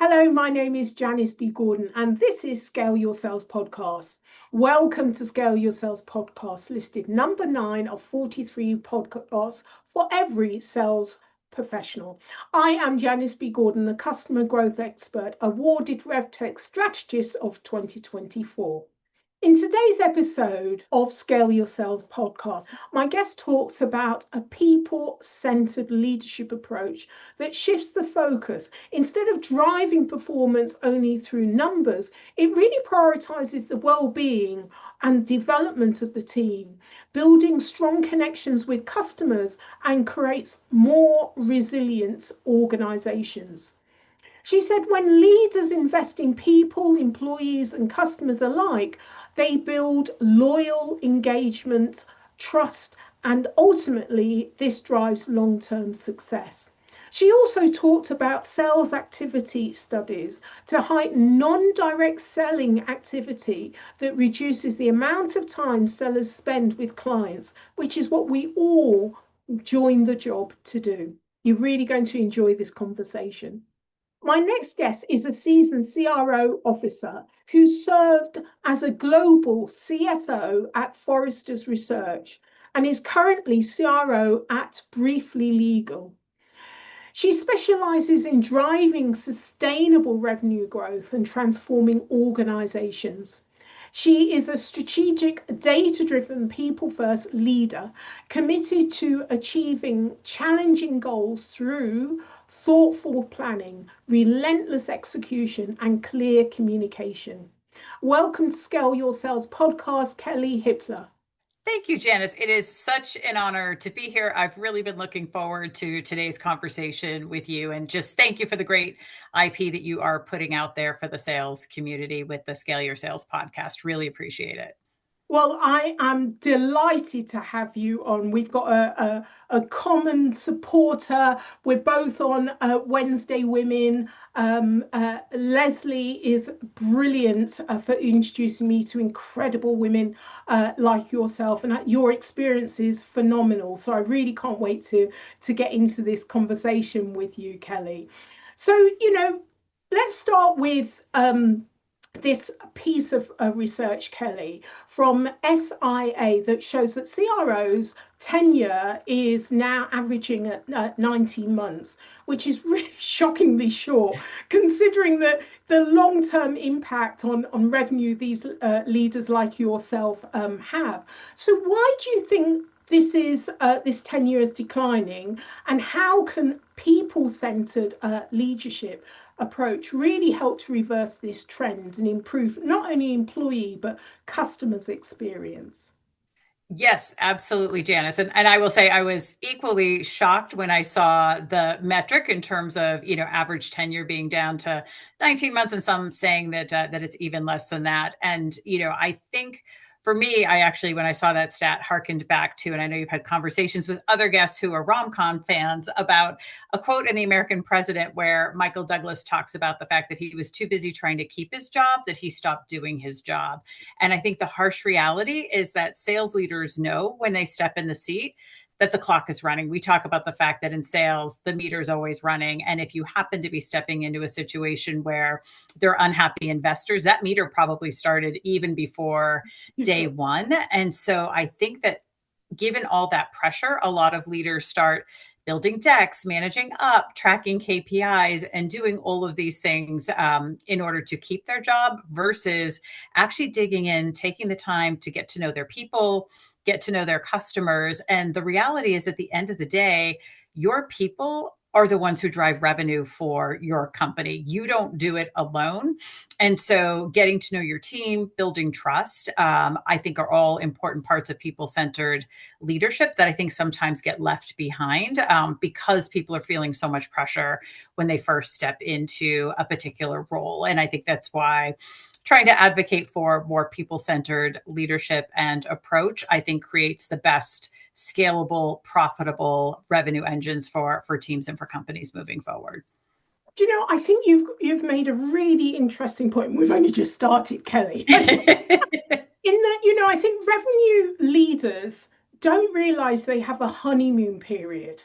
Hello, my name is Janice B. Gordon, and this is Scale Your Sales Podcast. Welcome to Scale Your Sales Podcast, listed number 9 of 43 podcasts for every sales professional. I am Janice B. Gordon, the Customer Growth Expert, awarded RevTech Strategist of 2024. In today's episode of Scale Your Sales podcast, my guest talks about a people-centered leadership approach that shifts the focus. Instead of driving performance only through numbers, it really prioritizes the well-being and development of the team, building strong connections with customers, and creates more resilient organizations. She said when leaders invest in people, employees, and customers alike, they build loyal engagement, trust, and ultimately this drives long-term success. She also talked about sales activity studies to heighten non-direct selling activity that reduces the amount of time sellers spend with clients, which is what we all join the job to do. You're really going to enjoy this conversation. My next guest is a seasoned CRO officer who served as a global CSO at Forrester Research and is currently CRO at Briefly Legal. She specializes in driving sustainable revenue growth and transforming organizations. She is a strategic, data-driven, people-first leader committed to achieving challenging goals through thoughtful planning, relentless execution, and clear communication. Welcome to Scale Your Sales podcast, Kelly Hippler. Thank you, Janice. It is such an honor to be here. I've really been looking forward to today's conversation with you, and just thank you for the great IP that you are putting out there for the sales community with the Scale Your Sales podcast. Really appreciate it. Well, I am delighted to have you on. We've got a common supporter. We're both on Wednesday Women. Leslie is brilliant for introducing me to incredible women like yourself, and your experience is phenomenal. So I really can't wait to get into this conversation with you, Kelly. So, let's start with this piece of research, Kelly, from SIA that shows that CRO's tenure is now averaging at 19 months, which is really shockingly short, considering the long-term impact on revenue these leaders like yourself have. So why do you think this tenure is declining, and how can people-centered leadership approach really help to reverse this trend and improve not only employee but customers' experience? Yes, absolutely, Janice. And I will say I was equally shocked when I saw the metric in terms of, average tenure being down to 19 months, and some saying that it's even less than that. And, I think for me, I actually, when I saw that stat, harkened back to, and I know you've had conversations with other guests who are rom-com fans, about a quote in The American President where Michael Douglas talks about the fact that he was too busy trying to keep his job that he stopped doing his job. And I think the harsh reality is that sales leaders know when they step in the seat that the clock is running. We talk about the fact that in sales, the meter is always running. And if you happen to be stepping into a situation where there are unhappy investors, that meter probably started even before day one. And so I think that given all that pressure, a lot of leaders start building decks, managing up, tracking KPIs, and doing all of these things in order to keep their job versus actually digging in, taking the time to get to know their people, get to know their customers. And the reality is, at the end of the day, your people are the ones who drive revenue for your company. You don't do it alone. And so getting to know your team, building trust, I think are all important parts of people-centered leadership that I think sometimes get left behind because people are feeling so much pressure when they first step into a particular role. And I think that's why trying to advocate for more people-centered leadership and approach, I think, creates the best scalable, profitable revenue engines for teams and for companies moving forward. Do you know, I think you've made a really interesting point. We've only just started, Kelly. In that, I think revenue leaders don't realize they have a honeymoon period.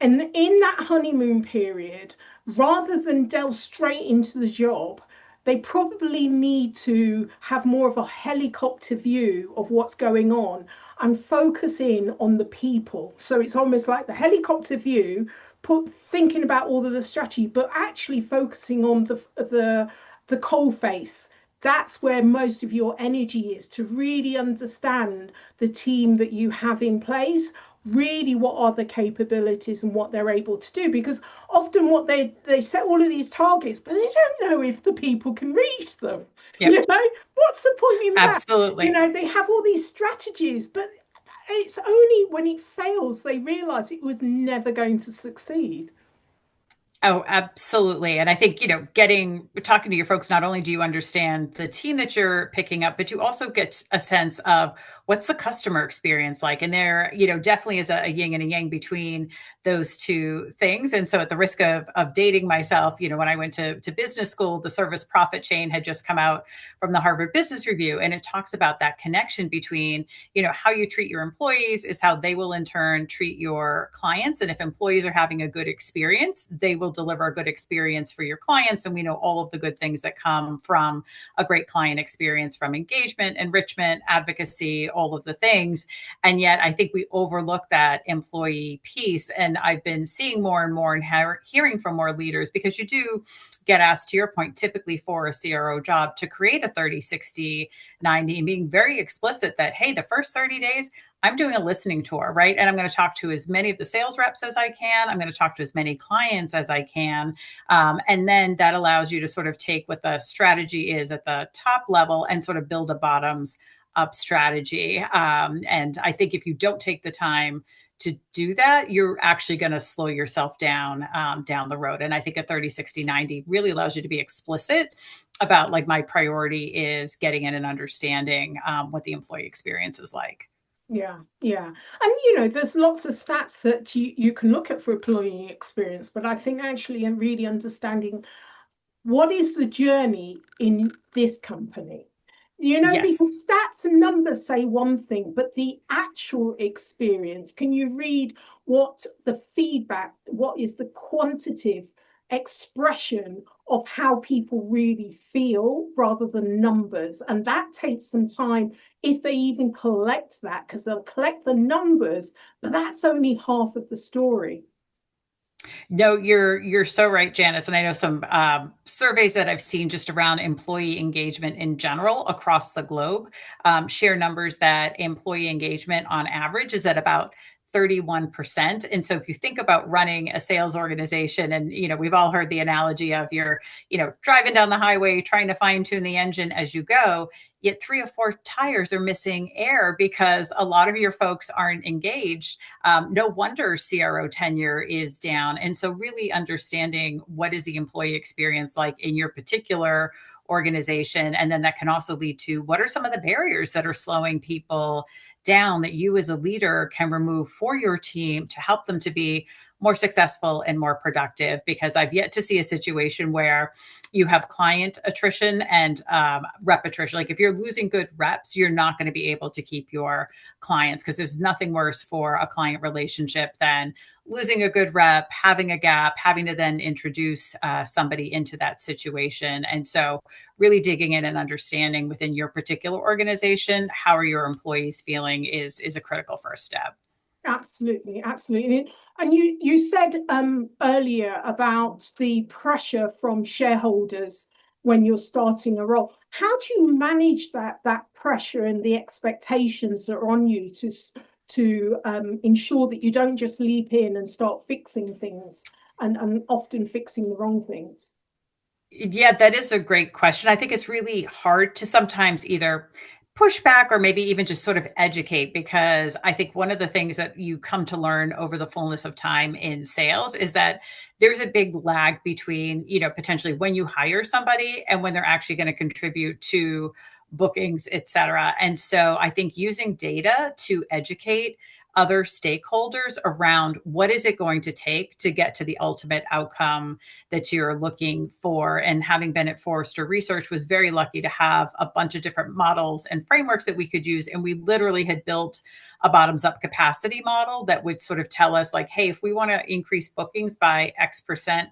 And in that honeymoon period, rather than delve straight into the job, they probably need to have more of a helicopter view of what's going on and focus in on the people. So it's almost like the helicopter view, thinking about all of the strategy, but actually focusing on the coal face. That's where most of your energy is, to really understand the team that you have in place, really what are the capabilities and what they're able to do. Because often what they set all of these targets, but they don't know if the people can reach them. Yep. What's the point in that? Absolutely. They have all these strategies, but it's only when it fails they realize it was never going to succeed. Oh, absolutely. And I think, talking to your folks, not only do you understand the team that you're picking up, but you also get a sense of what's the customer experience like. And there, definitely is a yin and a yang between those two things. And so at the risk of dating myself, when I went to business school, the service profit chain had just come out from the Harvard Business Review. And it talks about that connection between, how you treat your employees is how they will in turn treat your clients. And if employees are having a good experience, they will deliver a good experience for your clients. And we know all of the good things that come from a great client experience, from engagement, enrichment, advocacy, all of the things. And yet I think we overlook that employee piece. And I've been seeing more and more and hearing from more leaders, because you do get asked, to your point, typically for a CRO job, to create a 30, 60, 90, and being very explicit that, hey, the first 30 days, I'm doing a listening tour, right? And I'm going to talk to as many of the sales reps as I can. I'm going to talk to as many clients as I can. And then that allows you to sort of take what the strategy is at the top level and sort of build a bottoms up strategy. And I think if you don't take the time to do that, you're actually going to slow yourself down the road. And I think a 30, 60, 90 really allows you to be explicit about, like, my priority is getting in and understanding what the employee experience is like. Yeah, yeah. And there's lots of stats that you can look at for employee experience, but I think actually and really understanding what is the journey in this company. Yes. Because stats and numbers say one thing, but the actual experience, can you read what the feedback, what is the quantitative expression of how people really feel rather than numbers? And that takes some time if they even collect that, because they'll collect the numbers, but that's only half of the story. No, you're so right, Janice. And I know some surveys that I've seen just around employee engagement in general across the globe share numbers that employee engagement on average is at about 31%. And so if you think about running a sales organization, and we've all heard the analogy of you're driving down the highway trying to fine tune the engine as you go, yet 3 or 4 tires are missing air because a lot of your folks aren't engaged. No wonder CRO tenure is down. And so really understanding what is the employee experience like in your particular organization. And then that can also lead to what are some of the barriers that are slowing people down that you as a leader can remove for your team to help them to be more successful and more productive. Because I've yet to see a situation where you have client attrition and rep attrition. Like, if you're losing good reps, you're not going to be able to keep your clients, because there's nothing worse for a client relationship than losing a good rep, having a gap, having to then introduce somebody into that situation. And so really digging in and understanding within your particular organization, how are your employees feeling is a critical first step. Absolutely, absolutely. And you said earlier about the pressure from shareholders when you're starting a role. How do you manage that pressure and the expectations that are on you to ensure that you don't just leap in and start fixing things, and often fixing the wrong things? Yeah, that is a great question. I think it's really hard to sometimes either push back or maybe even just sort of educate, because I think one of the things that you come to learn over the fullness of time in sales is that there's a big lag between, potentially when you hire somebody and when they're actually going to contribute to bookings, et cetera. And so I think using data to educate other stakeholders around what is it going to take to get to the ultimate outcome that you're looking for. And having been at Forrester Research, was very lucky to have a bunch of different models and frameworks that we could use. And we literally had built a bottoms up capacity model that would sort of tell us like, hey, if we want to increase bookings by X%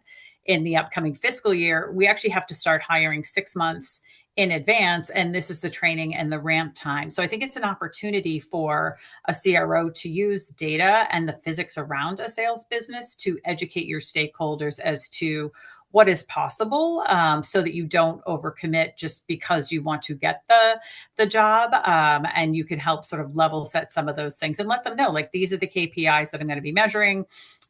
in the upcoming fiscal year, we actually have to start hiring 6 months in advance. And this is the training and the ramp time. So I think it's an opportunity for a CRO to use data and the physics around a sales business to educate your stakeholders as to what is possible, so that you don't overcommit just because you want to get the job, and you can help sort of level set some of those things and let them know, like, these are the KPIs that I'm going to be measuring.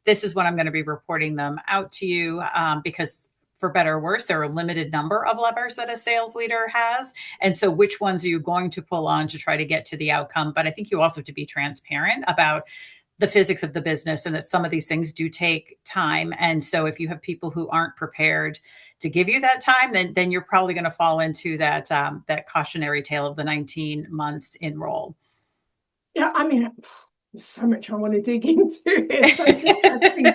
This is when I'm going to be reporting them out to you, because for better or worse, there are a limited number of levers that a sales leader has. And so which ones are you going to pull on to try to get to the outcome? But I think you also have to be transparent about the physics of the business and that some of these things do take time. And so if you have people who aren't prepared to give you that time, then you're probably going to fall into that cautionary tale of the 19 months in role. Yeah, I mean, there's so much I want to dig into. It's such interesting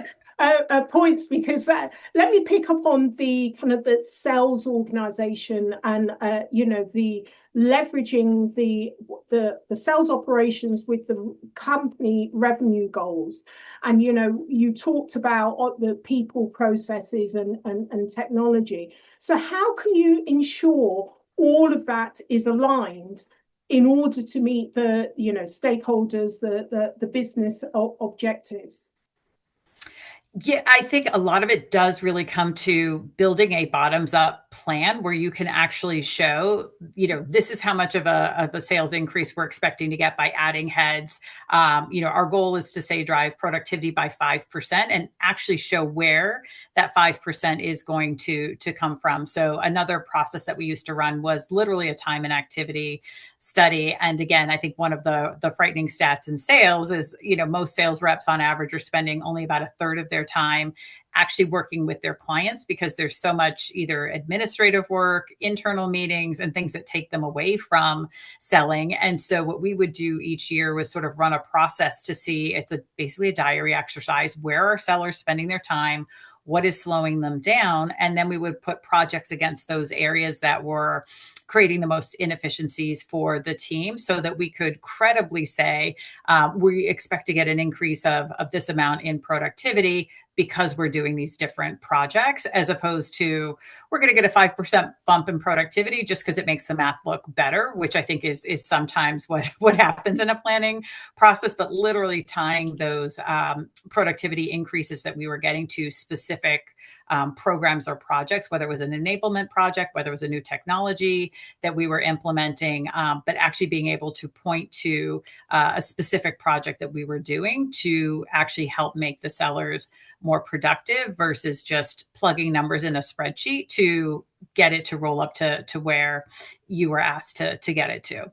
points, because let me pick up on the kind of the sales organization and the leveraging the sales operations with the company revenue goals. And you talked about the people, processes, and technology. So how can you ensure all of that is aligned in order to meet the stakeholders, the business objectives? Yeah, I think a lot of it does really come to building a bottoms up plan where you can actually show, this is how much of a sales increase we're expecting to get by adding heads. Our goal is to say drive productivity by 5% and actually show where that 5% is going to come from. So another process that we used to run was literally a time and activity study. And again, I think one of the frightening stats in sales is, most sales reps on average are spending only about a third of their time actually working with their clients, because there's so much either administrative work, internal meetings, and things that take them away from selling. And so what we would do each year was sort of run a process to see, it's basically a diary exercise. Where are sellers spending their time? What is slowing them down? And then we would put projects against those areas that were creating the most inefficiencies for the team, so that we could credibly say, we expect to get an increase of this amount in productivity because we're doing these different projects, as opposed to we're going to get a 5% bump in productivity just because it makes the math look better, which I think is sometimes what happens in a planning process. But literally tying those productivity increases that we were getting to specific programs or projects, whether it was an enablement project, whether it was a new technology that we were implementing, but actually being able to point to a specific project that we were doing to actually help make the sellers more productive versus just plugging numbers in a spreadsheet to get it to roll up to where you were asked to get it to.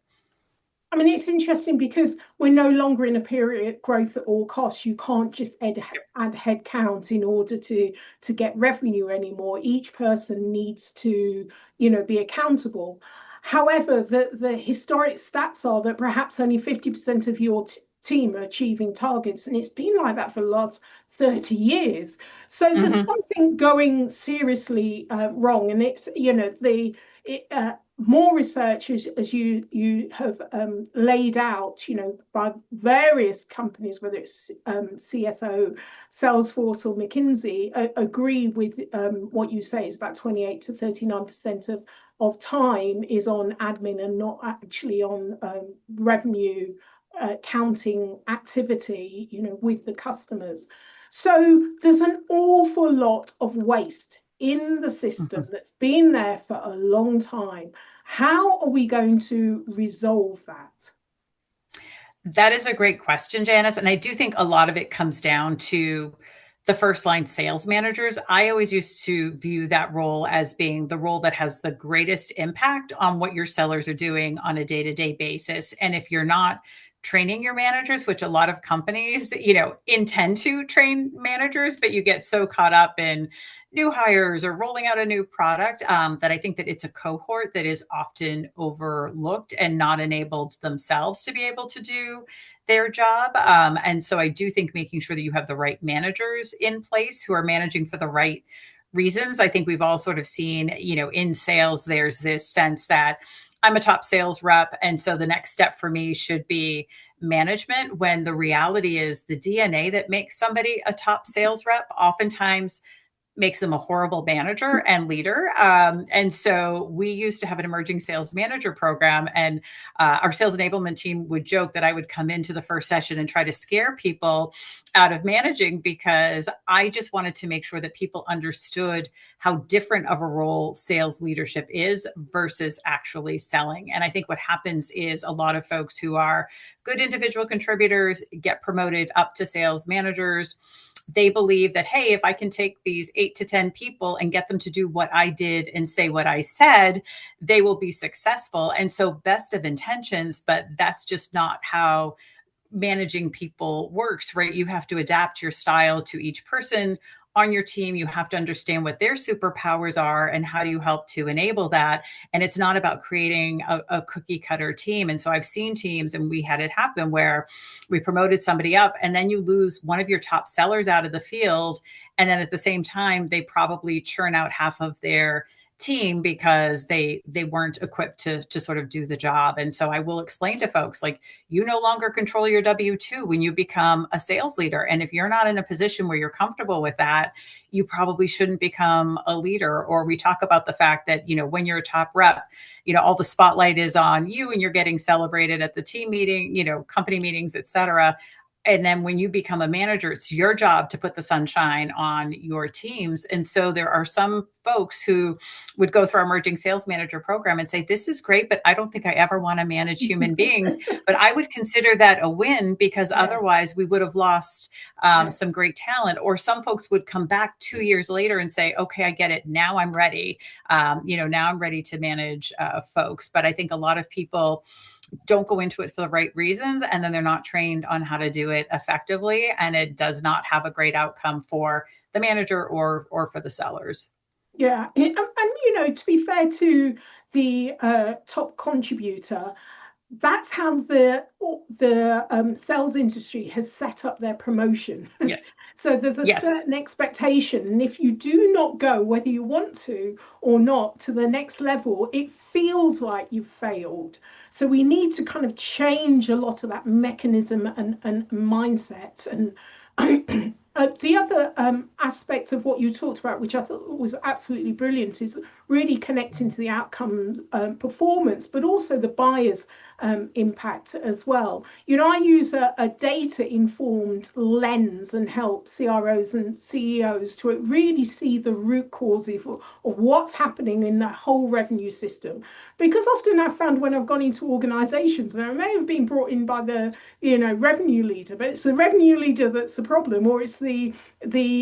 I mean, it's interesting because we're no longer in a period of growth at all costs. You can't just add head count in order to get revenue anymore. Each person needs to, be accountable. However, the historic stats are that perhaps only 50% of your team are achieving targets, and it's been like that for the last 30 years. So there's something going seriously wrong, and it's more research, as you have laid out, by various companies, whether it's CSO, Salesforce, or McKinsey, agree with what you say is about 28 to 39% of time is on admin and not actually on revenue counting activity, with the customers. So there's an awful lot of waste in the system that's been there for a long time. How are we going to resolve that? That is a great question, Janice. And I do think a lot of it comes down to the first line sales managers. I always used to view that role as being the role that has the greatest impact on what your sellers are doing on a day-to-day basis. And if you're not training your managers, which a lot of companies, intend to train managers, but you get so caught up in new hires or rolling out a new product that I think that it's a cohort that is often overlooked and not enabled themselves to be able to do their job. And so I do think making sure that you have the right managers in place who are managing for the right reasons. I think we've all sort of seen, in sales, there's this sense that I'm a top sales rep. And so the next step for me should be management, when the reality is the DNA that makes somebody a top sales rep oftentimes makes them a horrible manager and leader. And so we used to have an emerging sales manager program, and our sales enablement team would joke that I would come into the first session and try to scare people out of managing, because I just wanted to make sure that people understood how different of a role sales leadership is versus actually selling. And I think what happens is a lot of folks who are good individual contributors get promoted up to sales managers. They believe that, hey, if I can take these 8 to 10 people and get them to do what I did and say what I said, they will be successful. And so best of intentions, but that's just not how managing people works, right? You have to adapt your style to each person on your team. You have to understand what their superpowers are and how do you help to enable that. And it's not about creating a cookie cutter team. And so I've seen teams, and we had it happen where we promoted somebody up and then you lose one of your top sellers out of the field. And then at the same time, they probably churn out half of their team because they weren't equipped to sort of do the job. And so I will explain to folks, like, you no longer control your W-2 when you become a sales leader. And if you're not in a position where you're comfortable with that, you probably shouldn't become a leader. Or we talk about the fact that, when you're a top rep, all the spotlight is on you and you're getting celebrated at the team meeting, company meetings, et cetera. And then when you become a manager, it's your job to put the sunshine on your teams. And so there are some folks who would go through our emerging sales manager program and say, this is great, but I don't think I ever want to manage human beings. But I would consider that a win, because otherwise we would have lost some great talent. Or some folks would come back 2 years later and say, okay, I get it. Now I'm ready. Now I'm ready to manage folks. But I think a lot of people don't go into it for the right reasons, and then they're not trained on how to do it effectively, and it does not have a great outcome for the manager or for the sellers. Yeah, and to be fair to the top contributor, that's how the sales industry has set up their promotion. Yes. So there's a certain expectation, and if you do not go, whether you want to or not, to the next level, it feels like you've failed. So we need to kind of change a lot of that mechanism and mindset. And the other aspect of what you talked about, which I thought was absolutely brilliant, is really connecting to the outcome performance, but also the buyer's impact as well. I use a data-informed lens and help CROs and CEOs to really see the root causes of what's happening in the whole revenue system. Because often I've found when I've gone into organizations, and I may have been brought in by the revenue leader, but it's the revenue leader that's the problem, or it's the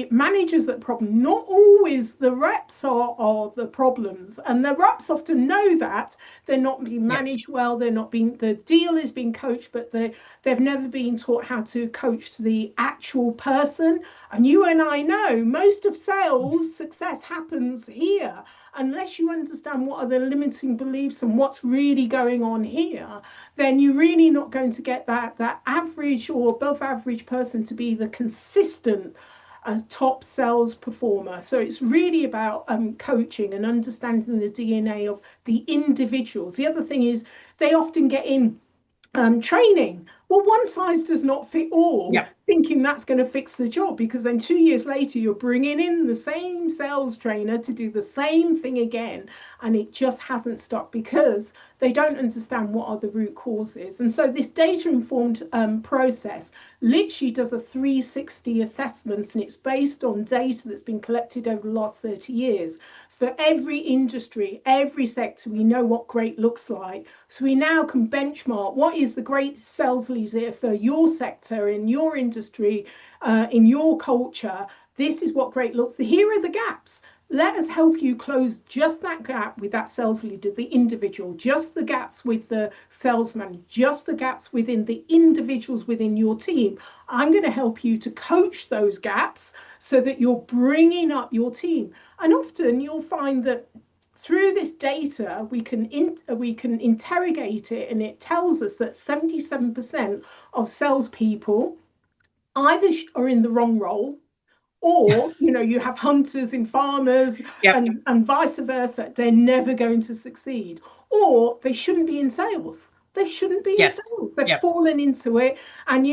managers that problem. Not always the reps are the problems, and the reps often know that they're not being managed well, they're not being, the deal is being coached, but they've never been taught how to coach to the actual person. And you and I know most of sales success happens here. Unless you understand what are the limiting beliefs and what's really going on here, then you're really not going to get that average or above average person to be the consistent top sales performer. So it's really about coaching and understanding the DNA of the individuals. The other thing is they often get in training. Well, one size does not fit all, thinking that's going to fix the job, because then 2 years later you're bringing in the same sales trainer to do the same thing again, and it just hasn't stuck because they don't understand what are the root causes. And so this data-informed process literally does a 360 assessment, and it's based on data that's been collected over the last 30 years. For every industry, every sector, we know what great looks like. So we now can benchmark what is the great sales leader for your sector, in your industry, in your culture. this is what great looks. Here are the gaps. Let us help you close just that gap with that sales leader, the individual, just the gaps with the sales manager, just the gaps within the individuals within your team. I'm going to help you to coach those gaps so that you're bringing up your team. And often you'll find that through this data, we can interrogate it, and it tells us that 77% of salespeople either are in the wrong role, or you have hunters in farmers, Yep. and vice versa. They're never going to succeed, or they shouldn't be in sales. They shouldn't be in Yes. sales. They've Yep. fallen into it, and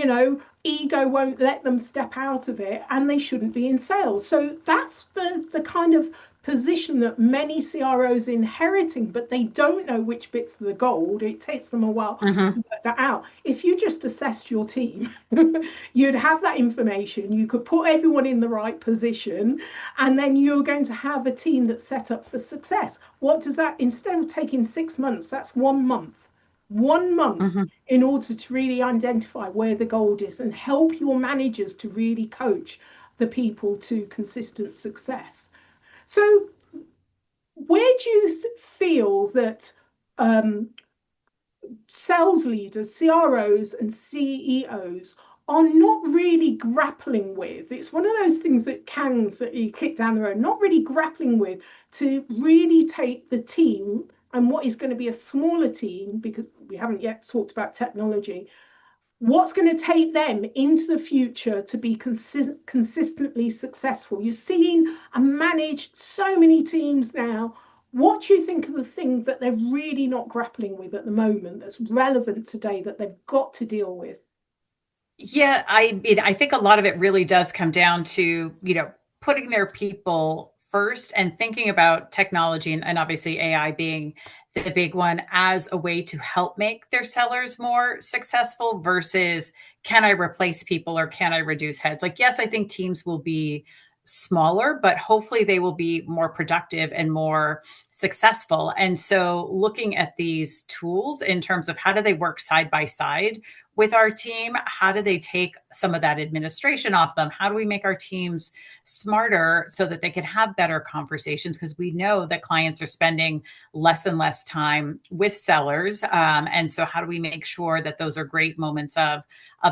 ego won't let them step out of it, and they shouldn't be in sales. So that's the kind of position that many CROs inheriting, but they don't know which bits are the gold. It takes them a while to work that out. If you just assessed your team, you'd have that information. You could put everyone in the right position, and then you're going to have a team that's set up for success. What does that, instead of taking 6 months, that's 1 month. 1 month in order to really identify where the gold is and help your managers to really coach the people to consistent success. So where do you feel that sales leaders, CROs and CEOs are not really grappling with? It's one of those things that cans that you kick down the road, not really grappling with, to really take the team and what is going to be a smaller team, because we haven't yet talked about technology, what's going to take them into the future to be consistently successful. You've seen and managed so many teams now. What do you think of the things that they're really not grappling with at the moment that's relevant today that they've got to deal with? Yeah, I mean, I think a lot of it really does come down to, putting their people first and thinking about technology and obviously AI being the big one as a way to help make their sellers more successful versus can I replace people or can I reduce heads? Like, yes, I think teams will be smaller, but hopefully they will be more productive and more successful. And so looking at these tools in terms of how do they work side by side with our team? How do they take some of that administration off them? How do we make our teams smarter so that they can have better conversations? Because we know that clients are spending less and less time with sellers. And so how do we make sure that those are great moments of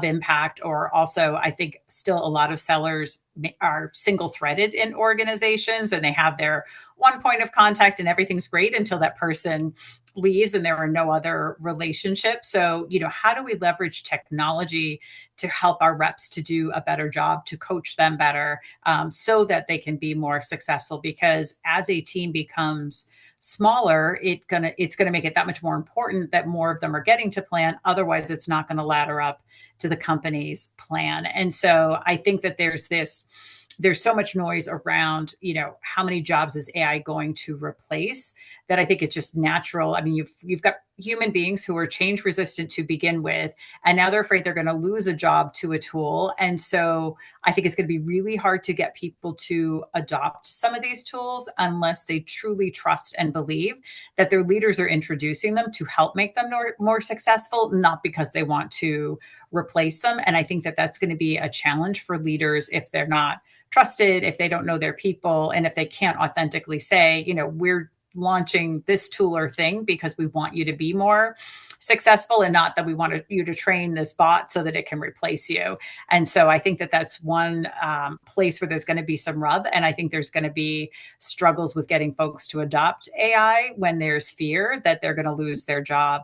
impact? Or also, I think still a lot of sellers are single threaded in organizations and they have their one point of contact and everything's great until that person leaves and there are no other relationships. So, how do we leverage technology to help our reps to do a better job, to coach them better, so that they can be more successful? Because as a team becomes smaller, it's gonna make it that much more important that more of them are getting to plan. Otherwise, it's not going to ladder up to the company's plan. And so I think that there's so much noise around, how many jobs is AI going to replace, that I think it's just natural. I mean, you've got human beings who are change resistant to begin with, and now they're afraid they're going to lose a job to a tool. And so I think it's going to be really hard to get people to adopt some of these tools unless they truly trust and believe that their leaders are introducing them to help make them more successful, not because they want to replace them. And I think that that's going to be a challenge for leaders if they're not trusted, if they don't know their people, and if they can't authentically say, we're launching this tool or thing because we want you to be more successful and not that we want you to train this bot so that it can replace you. And so I think that that's one place where there's going to be some rub. And I think there's going to be struggles with getting folks to adopt AI when there's fear that they're going to lose their job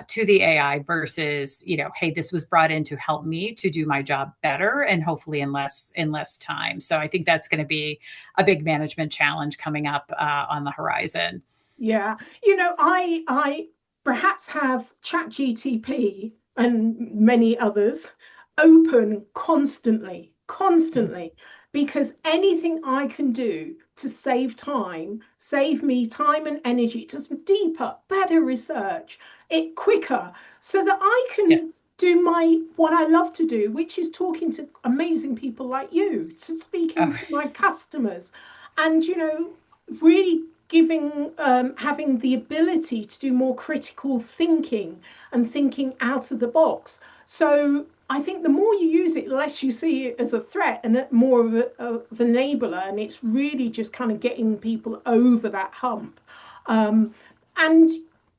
to the AI versus, hey, this was brought in to help me to do my job better and hopefully in less time. So I think that's going to be a big management challenge coming up on the horizon. Yeah, I perhaps have ChatGTP and many others open constantly, because anything I can do to save me time and energy, just deeper, better research, it quicker, so that I can Yes. do what I love to do, which is talking to amazing people like you, to speaking to my customers, and really having the ability to do more critical thinking and thinking out of the box. So I think the more you use it, less you see it as a threat and more of an enabler. And it's really just kind of getting people over that hump. And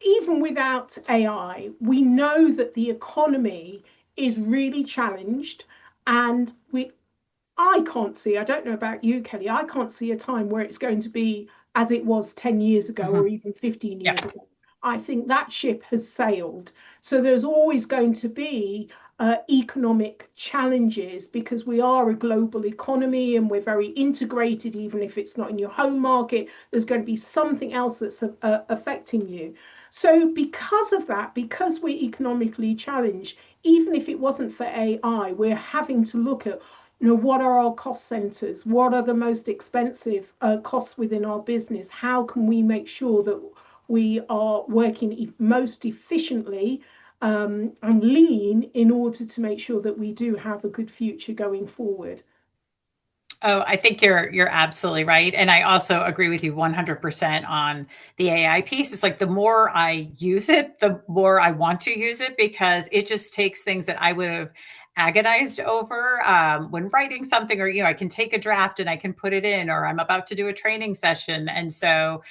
even without AI, we know that the economy is really challenged. And I can't see, I don't know about you, Kelly, I can't see a time where it's going to be as it was 10 years ago or even 15 Yeah. years ago. I think that ship has sailed. So there's always going to be economic challenges because we are a global economy and we're very integrated, even if it's not in your home market, there's going to be something else that's affecting you. So because of that, because we're economically challenged, even if it wasn't for AI, we're having to look at, what are our cost centers? What are the most expensive costs within our business? How can we make sure that we are working most efficiently and lean in order to make sure that we do have a good future going forward? Oh, I think you're absolutely right. And I also agree with you 100% on the AI piece. It's like the more I use it, the more I want to use it because it just takes things that I would have agonized over when writing something, or I can take a draft and I can put it in, or I'm about to do a training session, and so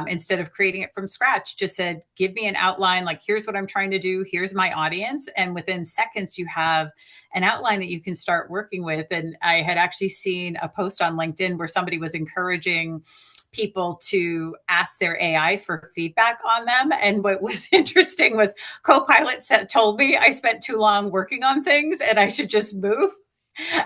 instead of creating it from scratch, just said, give me an outline, like here's what I'm trying to do, here's my audience, and within seconds you have an outline that you can start working with. And I had actually seen a post on LinkedIn where somebody was encouraging people to ask their AI for feedback on them. And what was interesting was Copilot told me I spent too long working on things and I should just move.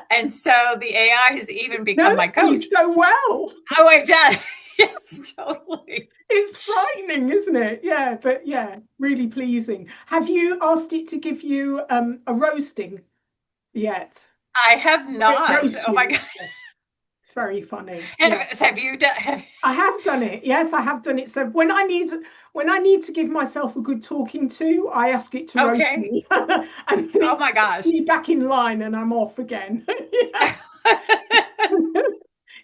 And so the AI has even become my Knows me coach. so well. Oh, it does. Yes, totally. It's frightening, isn't it? Yeah, but yeah, really pleasing. Have you asked it to give you a roasting yet? I have not. Roast Oh my you. God. Yeah, it's very funny. Yeah. Have you done? I have done it. Yes, I have done it. So when I need to give myself a good talking to, I ask it to roast Okay. me, and then Oh it my puts gosh. me back in line, and I'm off again. Yeah.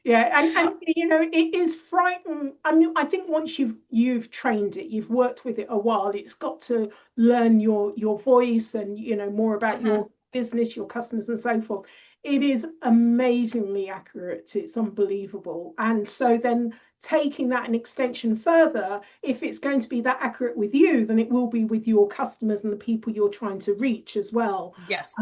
Yeah, and it is frightening. I mean, I think once you've trained it, you've worked with it a while, it's got to learn your voice and more about Mhm. your business, your customers, and so forth. It is amazingly accurate. It's unbelievable. And so then taking that an extension further, if it's going to be that accurate with you, then it will be with your customers and the people you're trying to reach as well. Yes.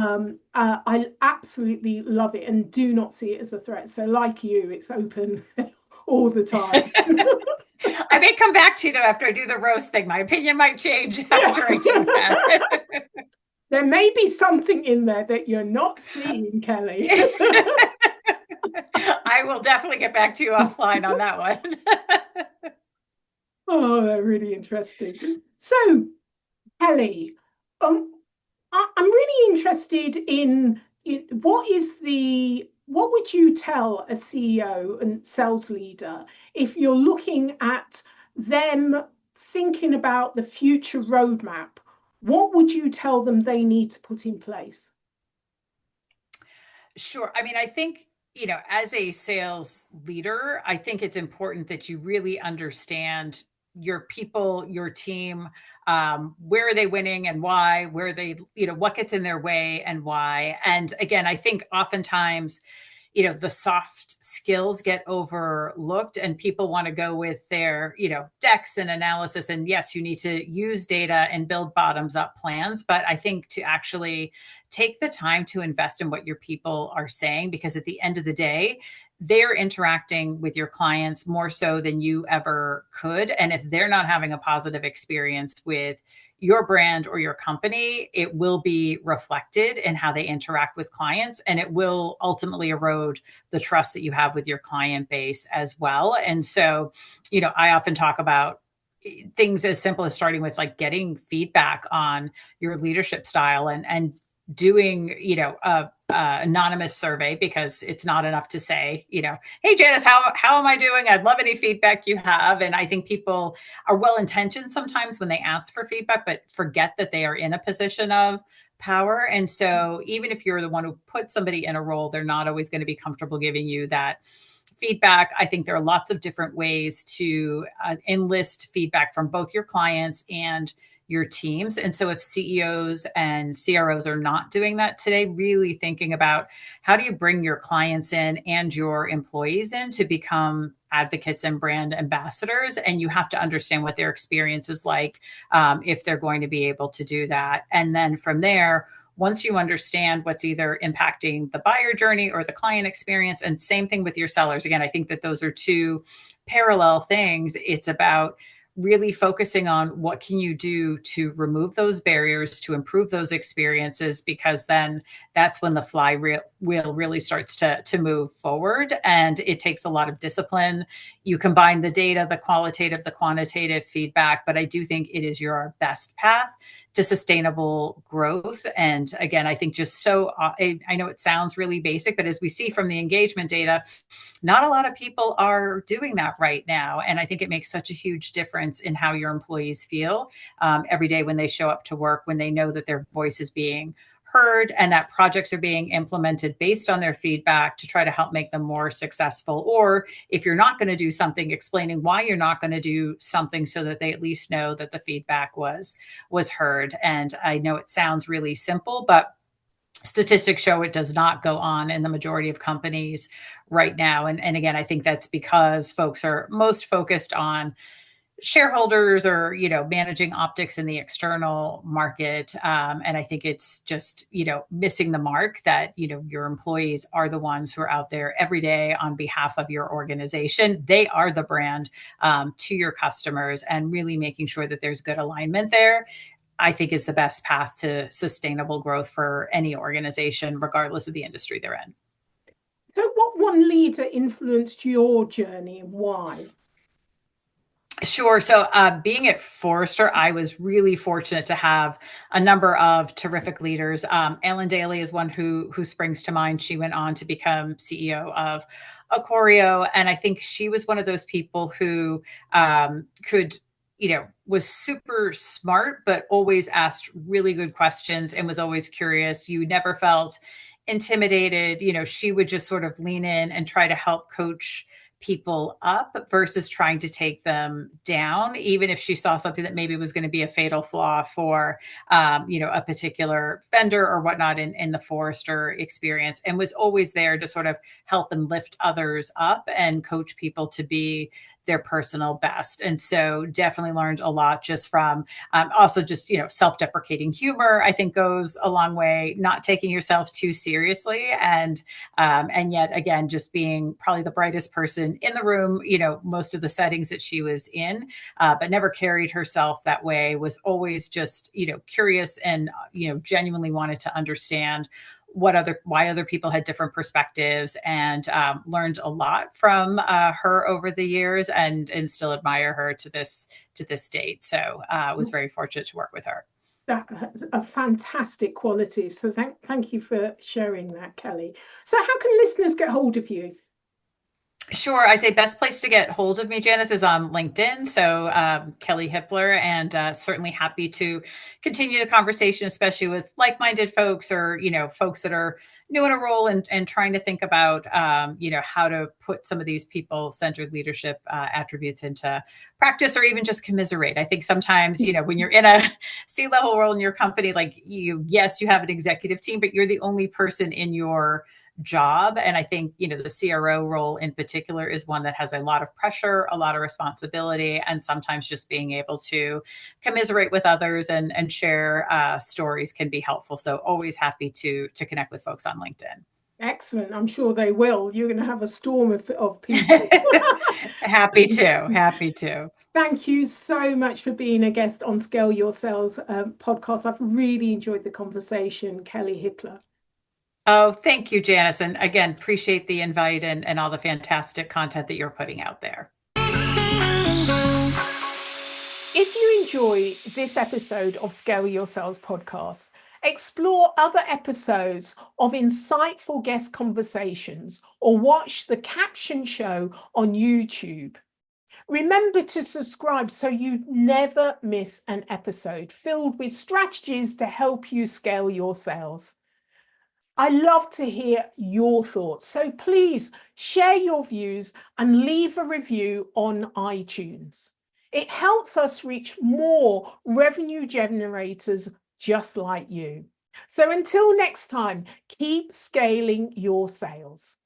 I absolutely love it and do not see it as a threat. So, like you, it's open all the time. I may come back to you though after I do the roast thing. My opinion might change Yeah. after I do that. There may be something in there that you're not seeing, Kelly. I will definitely get back to you offline on that one. Oh, they're really interesting. So, Kelly, um, I'm really interested in what would you tell a CEO and sales leader if you're looking at them thinking about the future roadmap? What would you tell them they need to put in place? Sure. I mean, I think, as a sales leader, I think it's important that you really understand your people, your team, where are they winning and why, where they, what gets in their way and why. And again, I think oftentimes, the soft skills get overlooked and people want to go with their, decks and analysis. And yes, you need to use data and build bottoms up plans. But I think to actually take the time to invest in what your people are saying, because at the end of the day, they're interacting with your clients more so than you ever could. And if they're not having a positive experience with your brand or your company, it will be reflected in how they interact with clients. And it will ultimately erode the trust that you have with your client base as well. And so, I often talk about things as simple as starting with like getting feedback on your leadership style and doing, anonymous survey, because it's not enough to say, hey, Janice, how am I doing? I'd love any feedback you have. And I think people are well intentioned sometimes when they ask for feedback, but forget that they are in a position of power. And so even if you're the one who put somebody in a role, they're not always going to be comfortable giving you that feedback. I think there are lots of different ways to enlist feedback from both your clients and your teams. And so if CEOs and CROs are not doing that today, really thinking about how do you bring your clients in and your employees in to become advocates and brand ambassadors, and you have to understand what their experience is like, if they're going to be able to do that. And then from there, once you understand what's either impacting the buyer journey or the client experience, and same thing with your sellers. Again, I think that those are two parallel things. It's about really focusing on what can you do to remove those barriers, to improve those experiences, because then that's when the flywheel really starts to move forward. And it takes a lot of discipline. You combine the data, the qualitative, the quantitative feedback, but I do think it is your best path to sustainable growth. And again, I think just so, I know it sounds really basic, but as we see from the engagement data, not a lot of people are doing that right now. And I think it makes such a huge difference in how your employees feel every day when they show up to work, when they know that their voice is being heard and that projects are being implemented based on their feedback to try to help make them more successful. Or if you're not going to do something, explaining why you're not going to do something so that they at least know that the feedback was heard. And I know it sounds really simple, but statistics show it does not go on in the majority of companies right now. And again, I think that's because folks are most focused on shareholders or, managing optics in the external market. And I think it's just, missing the mark that, your employees are the ones who are out there every day on behalf of your organization. They are the brand to your customers, and really making sure that there's good alignment there, I think, is the best path to sustainable growth for any organization, regardless of the industry they're in. So what one leader influenced your journey and why? Sure. So being at Forrester, I was really fortunate to have a number of terrific leaders. Ellen Daly is one who springs to mind. She went on to become CEO of Acorio. And I think she was one of those people who could, was super smart, but always asked really good questions and was always curious. You never felt intimidated. She would just sort of lean in and try to help coach people up versus trying to take them down, even if she saw something that maybe was going to be a fatal flaw for, a particular vendor or whatnot in the Forrester experience, and was always there to sort of help and lift others up and coach people to be their personal best. And so definitely learned a lot just from also just, self-deprecating humor, I think goes a long way, not taking yourself too seriously. And yet again, just being probably the brightest person in the room, most of the settings that she was in, but never carried herself that way, was always just, curious and, genuinely wanted to understand why other people had different perspectives, and learned a lot from her over the years, and still admire her to this date. So was very fortunate to work with her. That's a fantastic quality. So thank you for sharing that, Kelly. So how can listeners get hold of you? Sure. I'd say best place to get hold of me, Janice, is on LinkedIn. So Kelly Hippler, and certainly happy to continue the conversation, especially with like-minded folks, or, folks that are new in a role and trying to think about, how to put some of these people-centered leadership attributes into practice, or even just commiserate. I think sometimes, when you're in a C-level role in your company, like yes, you have an executive team, but you're the only person in your job. And I think, the CRO role in particular is one that has a lot of pressure, a lot of responsibility, and sometimes just being able to commiserate with others and share stories can be helpful. So always happy to connect with folks on LinkedIn. Excellent. I'm sure they will. You're going to have a storm of people. Happy to. Thank you so much for being a guest on Scale Your Sales podcast. I've really enjoyed the conversation, Kelly Hippler. Oh, thank you, Janice. And again, appreciate the invite and all the fantastic content that you're putting out there. If you enjoy this episode of Scale Your Sales podcast, explore other episodes of insightful guest conversations, or watch the caption show on YouTube. Remember to subscribe so you never miss an episode filled with strategies to help you scale your sales. I love to hear your thoughts, so please share your views and leave a review on iTunes. It helps us reach more revenue generators just like you. So until next time, keep scaling your sales.